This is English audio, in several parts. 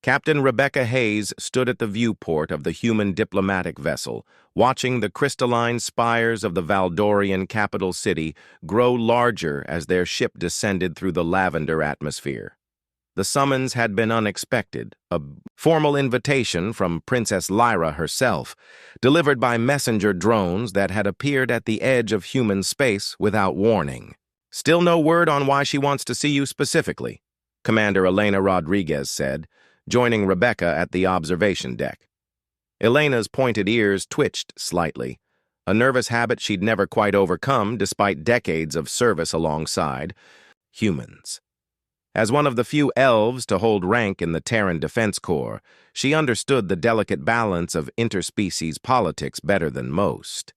Captain Rebecca Hayes stood at the viewport of the human diplomatic vessel, watching the crystalline spires of the Valdorian capital city grow larger as their ship descended through the lavender atmosphere. The summons had been unexpected, a formal invitation from Princess Lyra herself, delivered by messenger drones that had appeared at the edge of human space without warning. "Still no word on why she wants to see you specifically," Commander Elena Rodriguez said, joining Rebecca at the observation deck. Elena's pointed ears twitched slightly, a nervous habit she'd never quite overcome despite decades of service alongside humans. As one of the few elves to hold rank in the Terran Defense Corps, she understood the delicate balance of interspecies politics better than most.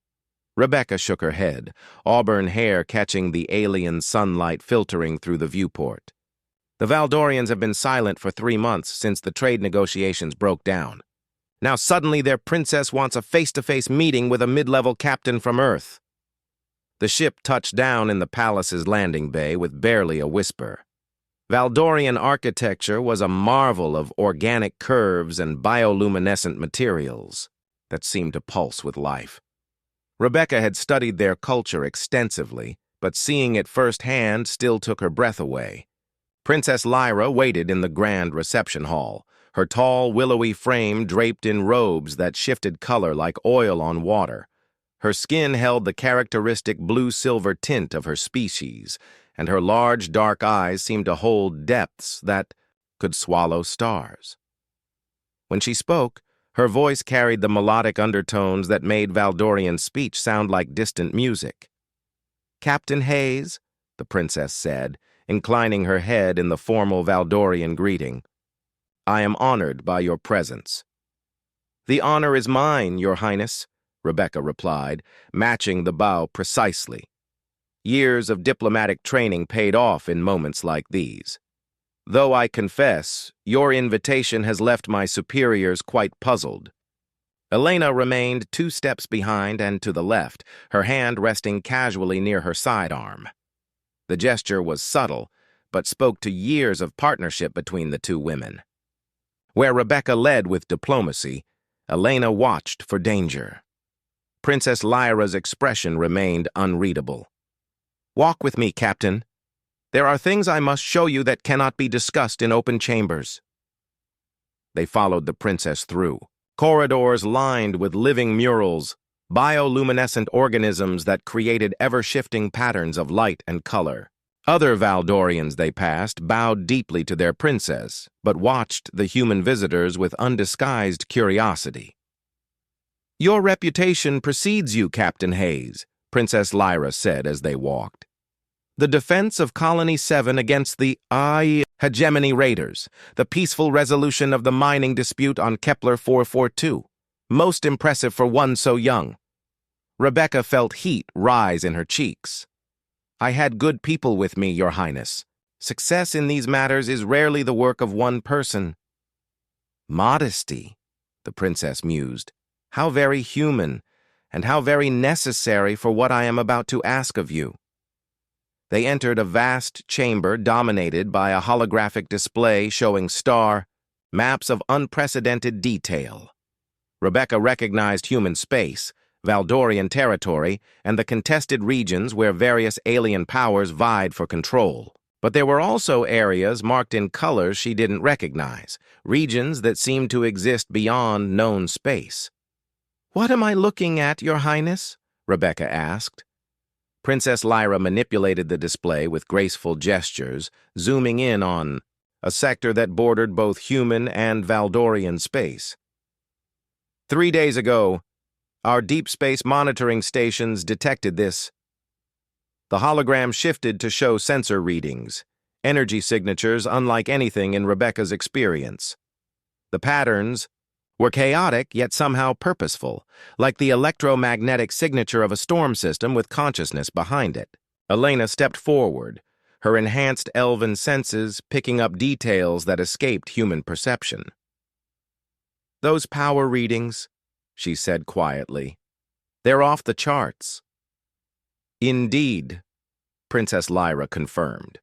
Rebecca shook her head, auburn hair catching the alien sunlight filtering through the viewport. "The Valdorians have been silent for 3 months since the trade negotiations broke down. Now suddenly their princess wants a face-to-face meeting with a mid-level captain from Earth." The ship touched down in the palace's landing bay with barely a whisper. Valdorian architecture was a marvel of organic curves and bioluminescent materials that seemed to pulse with life. Rebecca had studied their culture extensively, but seeing it firsthand still took her breath away. Princess Lyra waited in the grand reception hall, her tall, willowy frame draped in robes that shifted color like oil on water. Her skin held the characteristic blue-silver tint of her species, and her large, dark eyes seemed to hold depths that could swallow stars. When she spoke, her voice carried the melodic undertones that made Valdorian speech sound like distant music. "Captain Hayes," the princess said, inclining her head in the formal Valdorian greeting, "I am honored by your presence." "The honor is mine, Your Highness," Rebecca replied, matching the bow precisely. Years of diplomatic training paid off in moments like these. "Though I confess, your invitation has left my superiors quite puzzled." Elena remained 2 steps behind and to the left, her hand resting casually near her sidearm. The gesture was subtle, but spoke to years of partnership between the 2 women. Where Rebecca led with diplomacy, Elena watched for danger. Princess Lyra's expression remained unreadable. "Walk with me, Captain. There are things I must show you that cannot be discussed in open chambers." They followed the princess through corridors lined with living murals, bioluminescent organisms that created ever-shifting patterns of light and color. Other Valdorians they passed bowed deeply to their princess, but watched the human visitors with undisguised curiosity. "Your reputation precedes you, Captain Hayes," Princess Lyra said as they walked. "The defense of Colony 7 against the hegemony raiders, the peaceful resolution of the mining dispute on Kepler 442. Most impressive for one so young." Rebecca felt heat rise in her cheeks. "I had good people with me, Your Highness. Success in these matters is rarely the work of one person." "Modesty," the princess mused. "How very human, and how very necessary for what I am about to ask of you." They entered a vast chamber dominated by a holographic display showing star maps of unprecedented detail. Rebecca recognized human space, Valdorian territory, and the contested regions where various alien powers vied for control. But there were also areas marked in colors she didn't recognize, regions that seemed to exist beyond known space. "What am I looking at, Your Highness?" Rebecca asked. Princess Lyra manipulated the display with graceful gestures, zooming in on a sector that bordered both human and Valdorian space. "3 days ago, our deep space monitoring stations detected this." The hologram shifted to show sensor readings, energy signatures unlike anything in Rebecca's experience. The patterns were chaotic yet somehow purposeful, like the electromagnetic signature of a storm system with consciousness behind it. Elena stepped forward, her enhanced elven senses picking up details that escaped human perception. "Those power readings," she said quietly, "they're off the charts." "Indeed," Princess Lyra confirmed.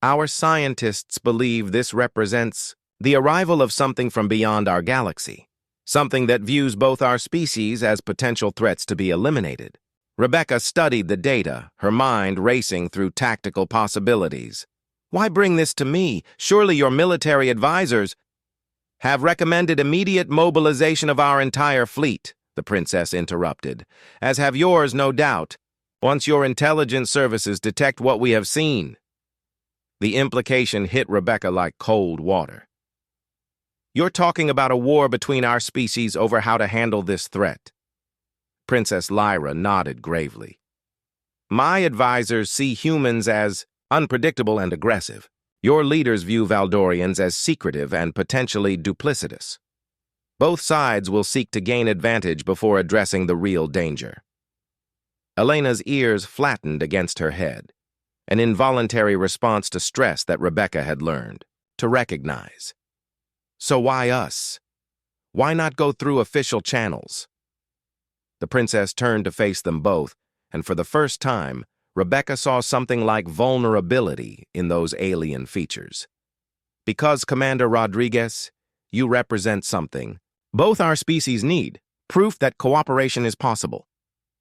"Our scientists believe this represents The arrival of something from beyond our galaxy, something that views both our species as potential threats to be eliminated. Rebecca studied the data, her mind racing through tactical possibilities. Why bring this to me? Surely your military advisors have recommended immediate mobilization of our entire fleet, the princess interrupted, as have yours, no doubt, once your intelligence services detect what we have seen. The implication hit Rebecca like cold water. You're talking about a war between our species over how to handle this threat. Princess Lyra nodded gravely. My advisors see humans as unpredictable and aggressive. Your leaders view Valdorians as secretive and potentially duplicitous. Both sides will seek to gain advantage before addressing the real danger. Elena's ears flattened against her head, an involuntary response to stress that Rebecca had learned to recognize. So why us? Why not go through official channels? The princess turned to face them both, and for the first time, Rebecca saw something like vulnerability in those alien features. Because, Commander Rodriguez, you represent something both our species need, proof that cooperation is possible.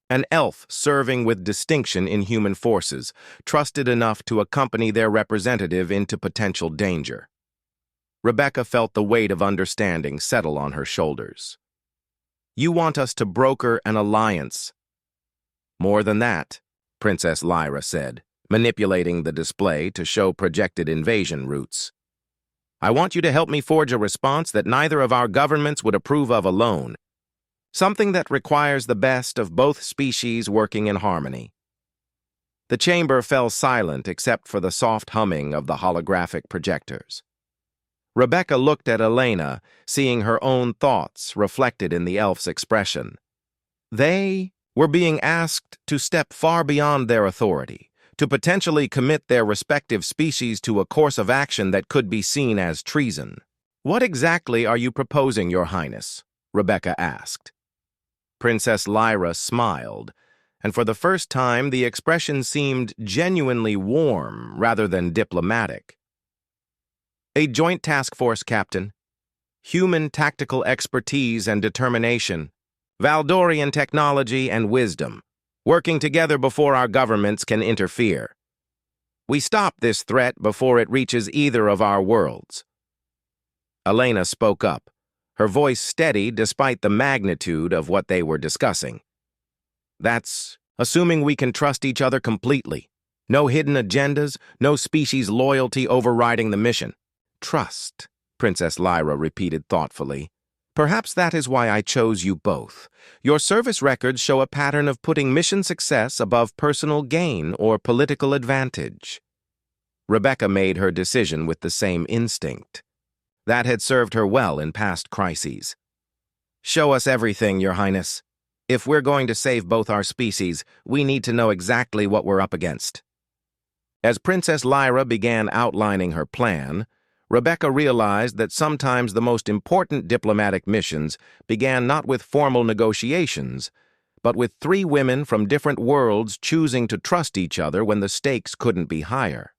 An elf serving with distinction in human forces, trusted enough to accompany their representative into potential danger. Rebecca felt the weight of understanding settle on her shoulders. You want us to broker an alliance. More than that, Princess Lyra said, manipulating the display to show projected invasion routes. I want you to help me forge a response that neither of our governments would approve of alone. Something that requires the best of both species working in harmony. The chamber fell silent except for the soft humming of the holographic projectors. Rebecca looked at Elena, seeing her own thoughts reflected in the elf's expression. They were being asked to step far beyond their authority, to potentially commit their respective species to a course of action that could be seen as treason. What exactly are you proposing, Your Highness? Rebecca asked. Princess Lyra smiled, and for the first time the expression seemed genuinely warm rather than diplomatic. A joint task force, Captain. Human tactical expertise and determination. Valdorian technology and wisdom. Working together before our governments can interfere. We stop this threat before it reaches either of our worlds. Elena spoke up, her voice steady despite the magnitude of what they were discussing. That's assuming we can trust each other completely. No hidden agendas, no species loyalty overriding the mission. Trust, Princess Lyra repeated thoughtfully. Perhaps that is why I chose you both. Your service records show a pattern of putting mission success above personal gain or political advantage. Rebecca made her decision with the same instinct. That had served her well in past crises. Show us everything, Your Highness. If we're going to save both our species, we need to know exactly what we're up against. As Princess Lyra began outlining her plan, Rebecca realized that sometimes the most important diplomatic missions began not with formal negotiations, but with three women from different worlds choosing to trust each other when the stakes couldn't be higher.